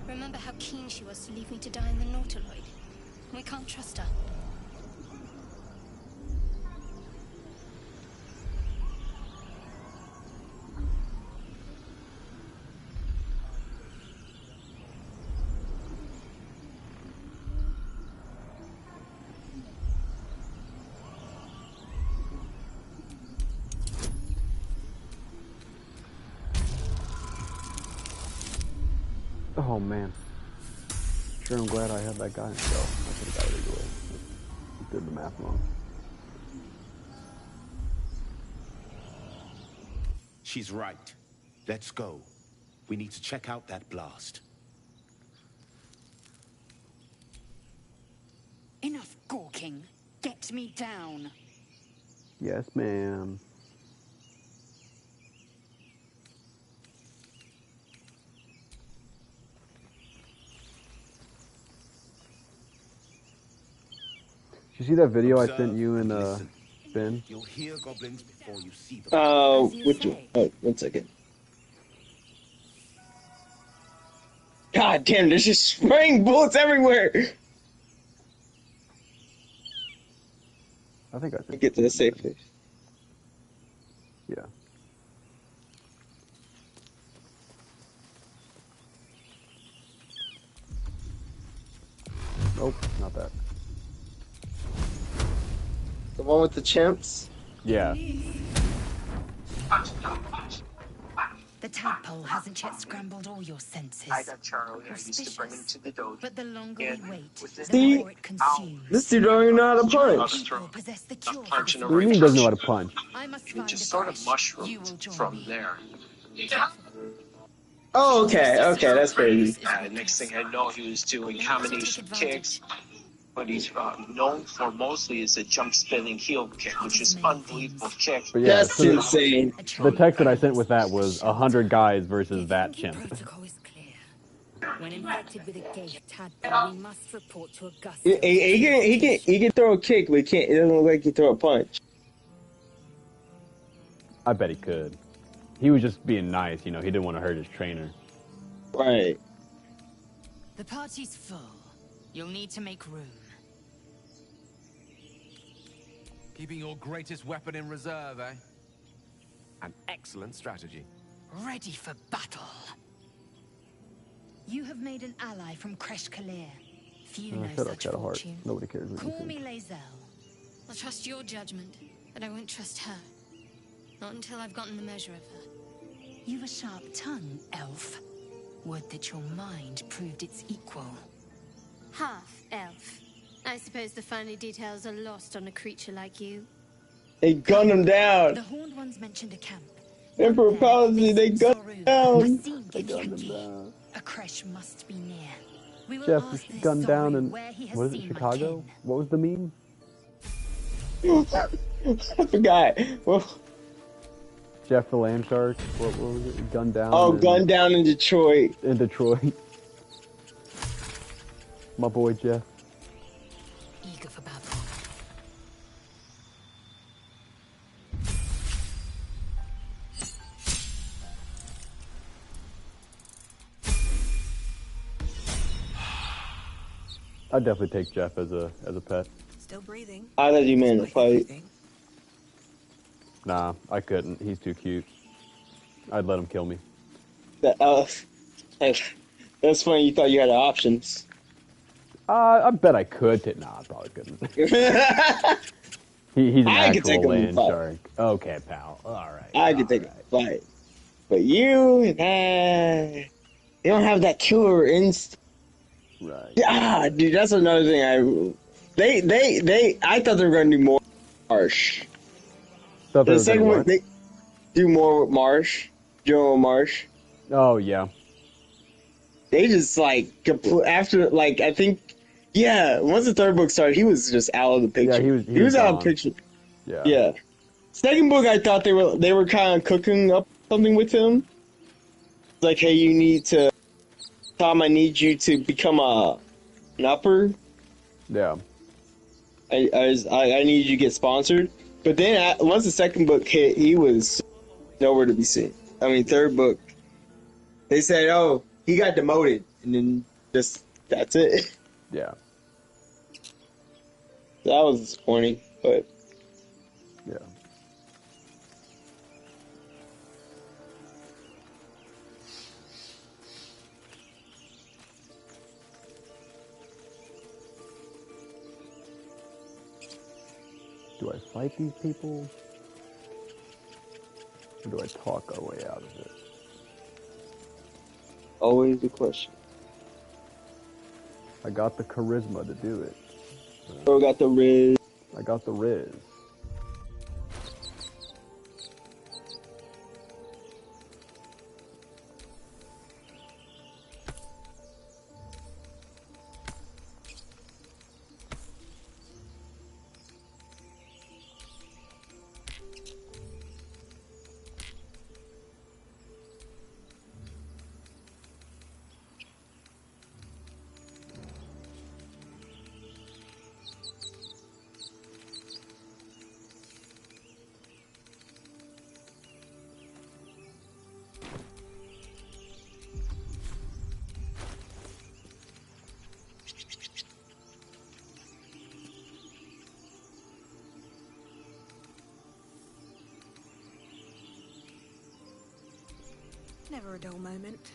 Remember how keen she was to leave me to die in the Nautiloid? We can't trust her. Oh man. Sure, I'm glad I had that guy in jail. I could have got it either way. Just did the math wrong. She's right. Let's go. We need to check out that blast. Enough gawking. Get me down. Yes, ma'am. Did you see that video I sent you and spin. You'll hear goblins before you see them. Oh, As you which one? say. Oh, 1 second. God damn, there's just spraying bullets everywhere. I think I just Get to the safe place. Yeah. Nope, not that. The one with the chimps? Yeah. The tadpole hasn't yet scrambled all your senses. I got Charlie. I used to bring him Auspicious. to the dojo. But the longer And we wait, with this the See? more it consumes. This dude don't even know how to punch. People possess the cure for punching this him What do you mean he doesn't know how to punch? I must It find just a sort of crash. You will mushroomed join from me. there. Oh, okay, that's crazy. Next thing I know, he was doing combination kicks. What he's known for mostly is a jump spinning heel kick, which is unbelievable kick. But yeah, That's so insane. the text that I sent with that was 100 guys versus that chimp. Protocol is clear. When infected with a gate tadpole, we must report to Augustus. He can throw a kick, but he can't. It doesn't look like he can throw a punch. I bet he could. He was just being nice, you know. He didn't want to hurt his trainer. Right. The party's full. You'll need to make room. Keeping your greatest weapon in reserve, eh? An excellent strategy. Ready for battle. You have made an ally from Kresh Kalir. Few know Shut up, such Shadowheart. fortune. Nobody cares what you Call think. me Lae'zel. I'll trust your judgment, but I won't trust her. Not until I've gotten the measure of her. You've a sharp tongue, elf. Would that your mind proved its equal. Half elf. I suppose the finer details are lost on a creature like you. They gunned him down. The Horned Ones mentioned a camp. Emperor There, Policy, they gunned him Soru. down. Masim They gunned him Githyanki. down. A Kresh must be near. We will Jeff ask was this gunned down Soru in, where he has what is it, seen my Chicago? kin. What was the meme? I forgot. Well, Jeff the Land Shark? What was it? Gunned down. oh, gunned down in Detroit. In Detroit. My boy Jeff. Eager for battle. I'd definitely take Jeff as a pet. Still breathing. I thought you meant to fight. Nah, I couldn't. He's too cute. I'd let him kill me. That's funny. You thought you had options. I bet I could. Nah, I probably couldn't. He's an I could take actual him land to fight. shark. Okay, pal. All right. I could take a fight, but you don't have that killer instinct. Right. Yeah, dude, that's another thing. I thought they were gonna do more Marsh. Thought they The were second gonna one, what? they do more with Marsh, General Marsh. Oh yeah. They just like after like I think, yeah. Once the third book started, he was just out of the picture. Yeah, he was out of gone. the picture. Yeah. Yeah. Second book, I thought they were kind of cooking up something with him. It's like, hey, you need to, Tom. I need you to become an upper. Yeah. I need you to get sponsored. But then once the second book hit, he was nowhere to be seen. I mean, third book, they said, oh, he got demoted, and then that's it. Yeah. That was disappointing, but Yeah. Do I fight these people? Or do I talk our way out of it? always the question. I got the charisma to do it. Bro got the Riz. I got the Riz. Never a dull moment.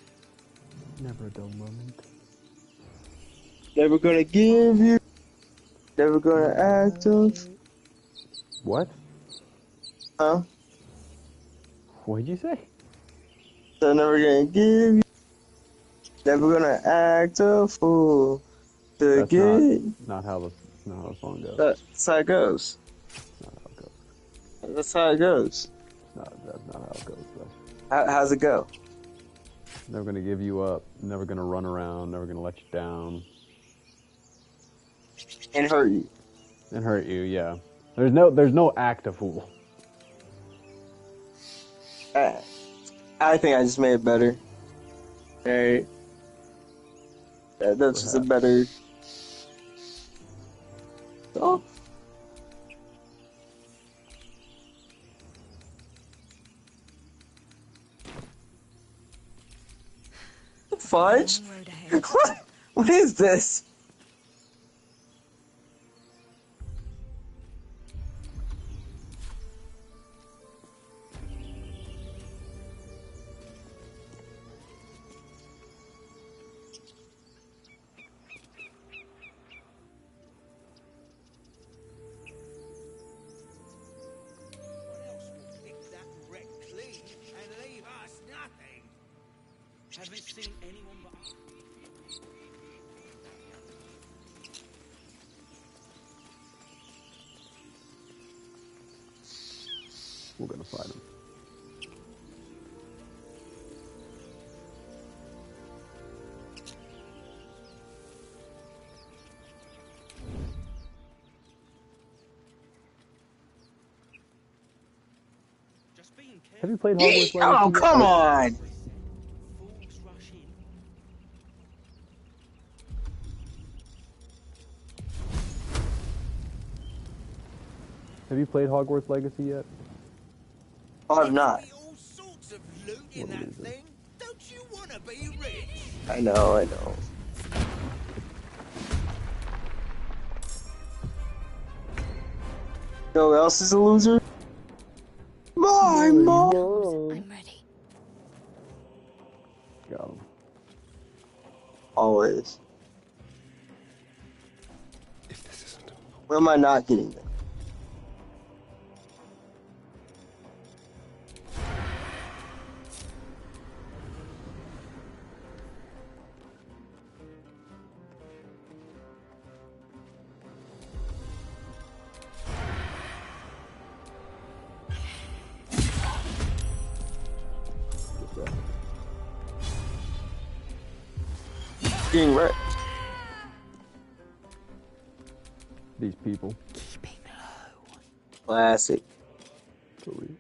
Never a dull moment. Never gonna give you. Never gonna act up. What? Huh? What'd you say? So never gonna give you. Never gonna act a fool. To That's get. not how the song goes. That's how it goes. Not how it goes. That's how it goes. That's not how it goes, bro. How's it go? Never gonna give you up. Never gonna run around. Never gonna let you down. And hurt you. And hurt you, yeah. There's no act a fool. I think I just made it better. Alright. That's just a better. Oh. Fudge? What is this? Haven't seen anyone but us. We're gonna fight him. Have you played Hogwarts Legacy? Oh, come on! Have you played Hogwarts Legacy yet? I have not. All sorts of loot in that thing. Don't you want to be rich? I know, I know. You know who else is a loser? My mom! I'm ready. Got him. Always. Where am I not getting them? Getting wrecked. These people. Keeping low. Classic. Totally.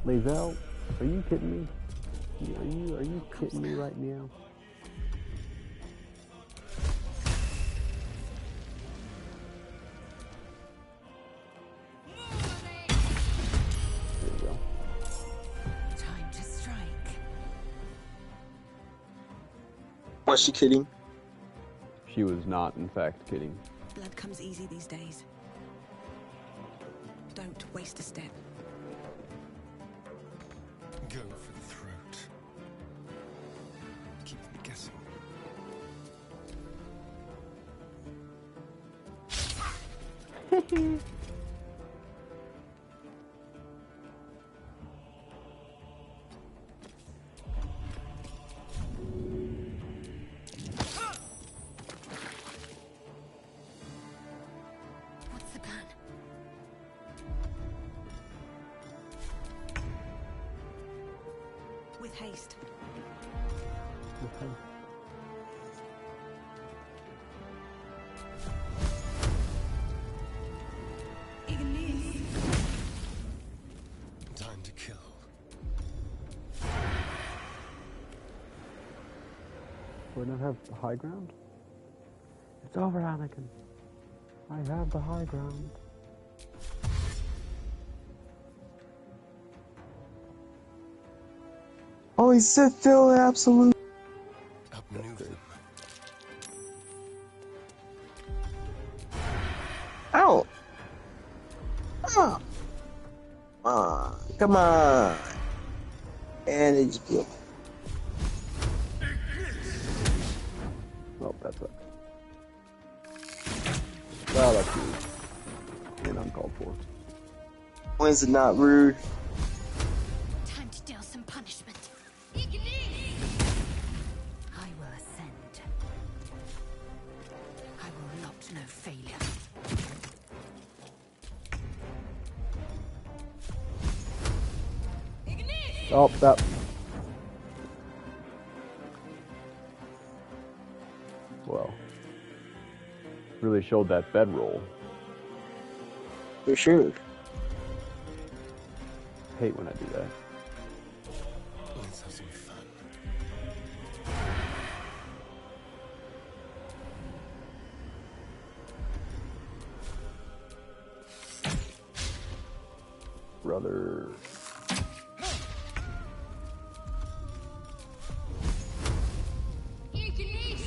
Lazel, are you kidding me? Are you kidding me right now? There you go. Time to strike. Was she kidding? She was not, in fact, kidding. Blood comes easy these days. Don't waste a step. Go for the throat. Keep them guessing. What's the plan? With haste. Okay. Time to kill. We're not have the high ground? It's over, Anakin. I have the high ground. he said fill absolute. Outmaneuver them. Ow! Oh. Come on. And it just blew. Oh, that's it. Well, that's rude. And uncalled for. When's it not rude? Time to deal some punishment. I will ascend. I will not know failure. Oh, that. Well, really showed that bedroll. For sure. Hate when I do that. Let's have some fun. Brother.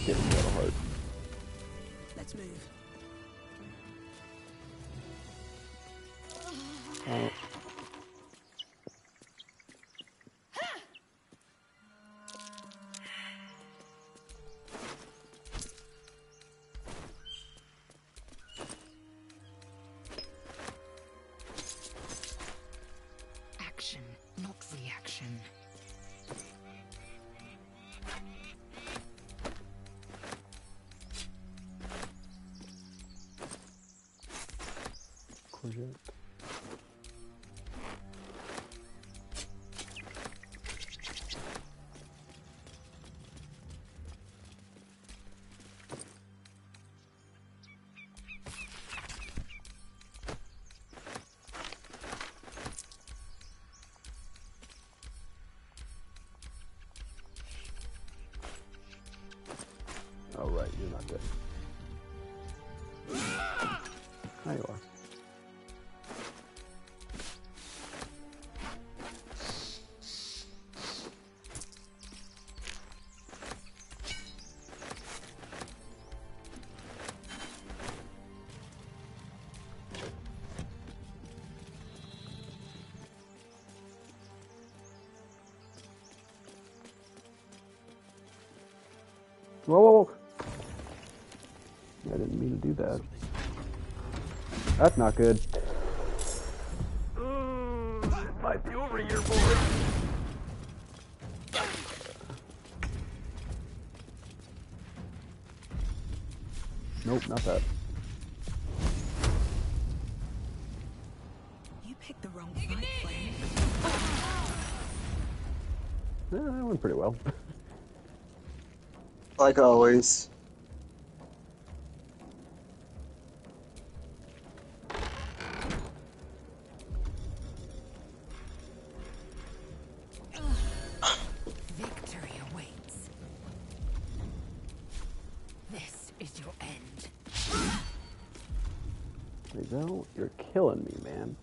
Getting a little hard. Let's move. Oh. Action, not reaction. Courgette. Oh, right, you're not dead. There you are. Whoa, whoa, whoa. I didn't mean to do that. That's not good. It might be over here, boy. Nope, not that. You picked the wrong fight, friend. That went pretty well. Like always. Victory awaits. This is your end. Rizzo, you're killing me, man.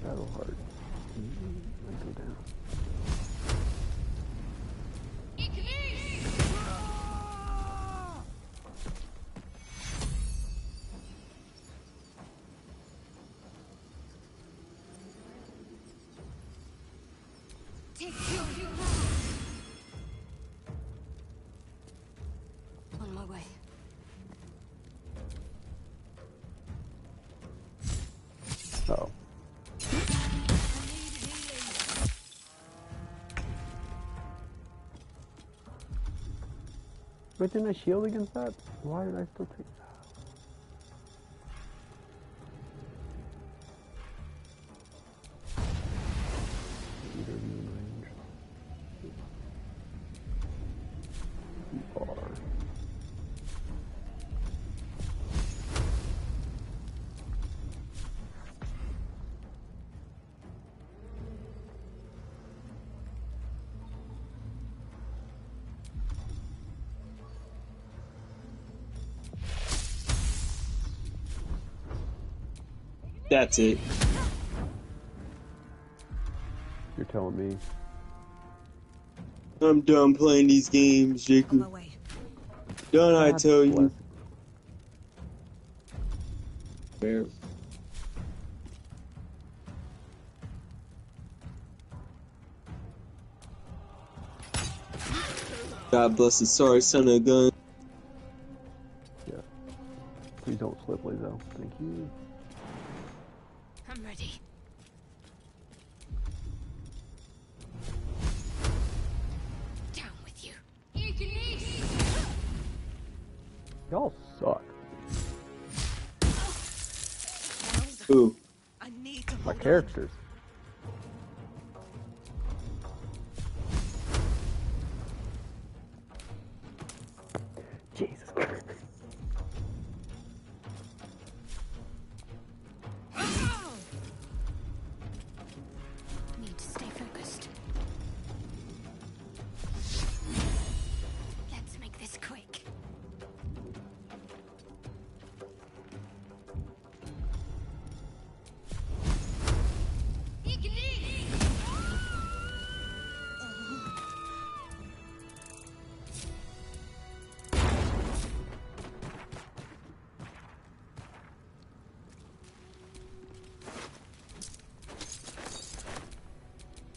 Shadowheart. I go down. On my way. Uh-oh. Wait, didn't I shield against that? Why did I still take that? That's it. You're telling me. I'm done playing these games, Jacob. Don't I tell you? Where? God bless the sorry son of a gun. Yeah. Please don't slip, Lizzo. Thank you. I'm ready. Down with you. Y'all suck. Who? My characters. Jesus Christ. Need to stay focused. Let's make this quick.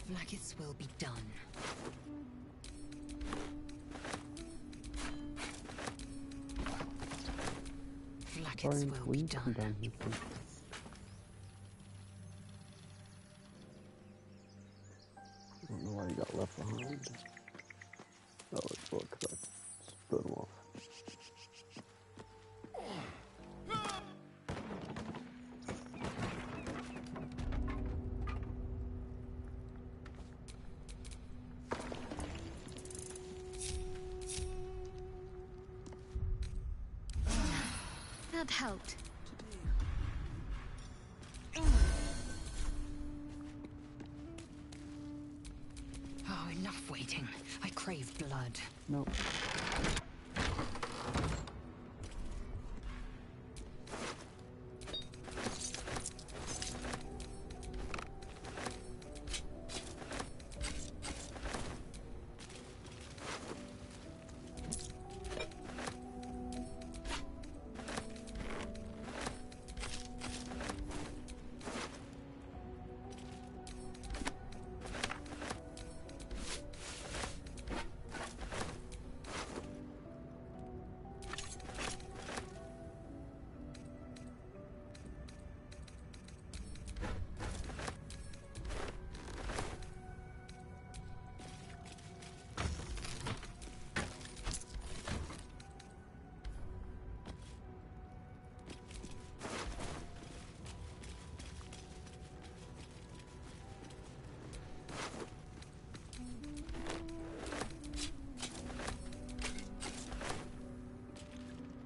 Blackets will be done. Blackets will be done. Down here, please. I don't know why you got left behind. Oh, it's because I split them off. That helped. Oh, enough waiting. I crave blood. No.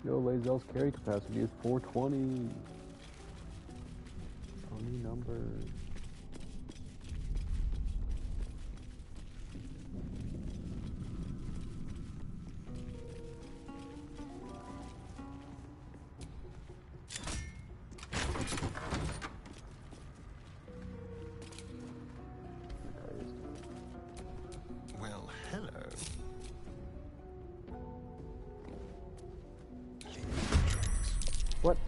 Yo, Lazel's carry capacity is 420. Funny number. Well, hello. What?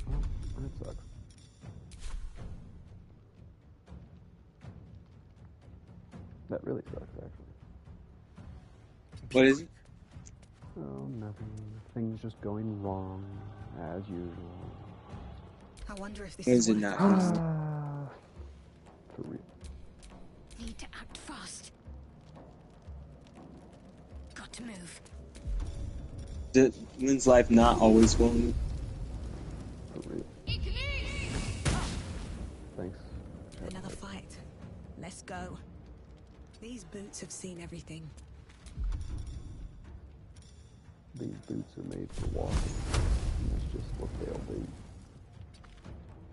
Oh, that sucks. That really sucks, actually. What is it? Oh, nothing. Things just going wrong, as usual. I wonder if this Is is it worth not? For real. Need to act fast. Got to move. When's life not always going? For real. Thanks. Another fight. Let's go. These boots have seen everything. These boots are made for walking. And that's just what they'll be.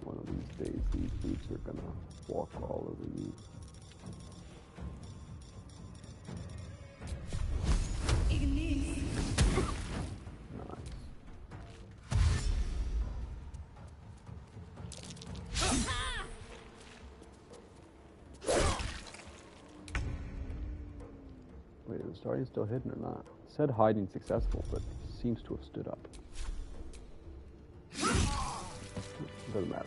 One of these days, these boots are gonna walk all over you. Nice. Wait, is the Guardian still hidden or not? It said hiding successful, but seems to have stood up. Doesn't matter.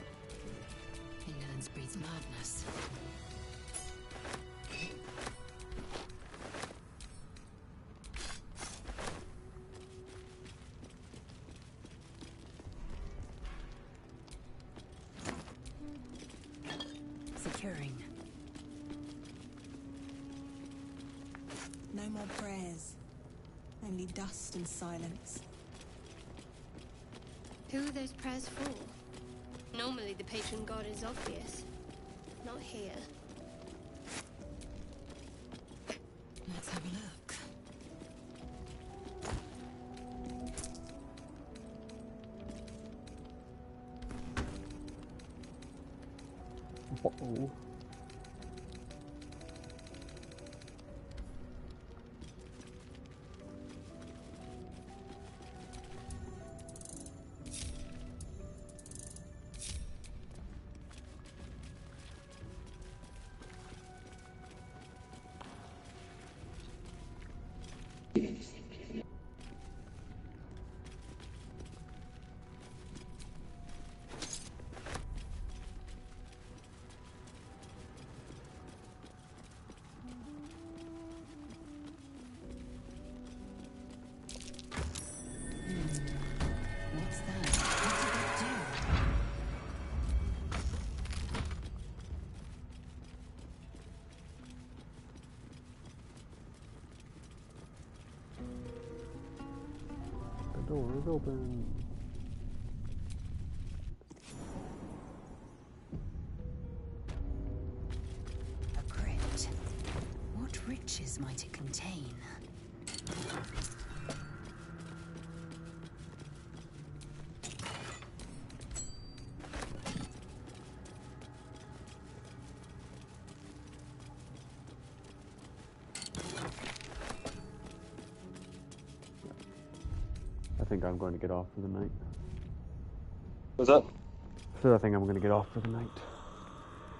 Ignorance breeds madness. Securing. No more prayers. Only dust and silence. Who are those prayers for? Normally the patron god is obvious. Not here. Let's have a look. Uh-oh. What's that? What did it do? The door is open. A crypt. What riches might it contain? I think I'm going to get off for the night. What's up? So I think I'm going to get off for the night.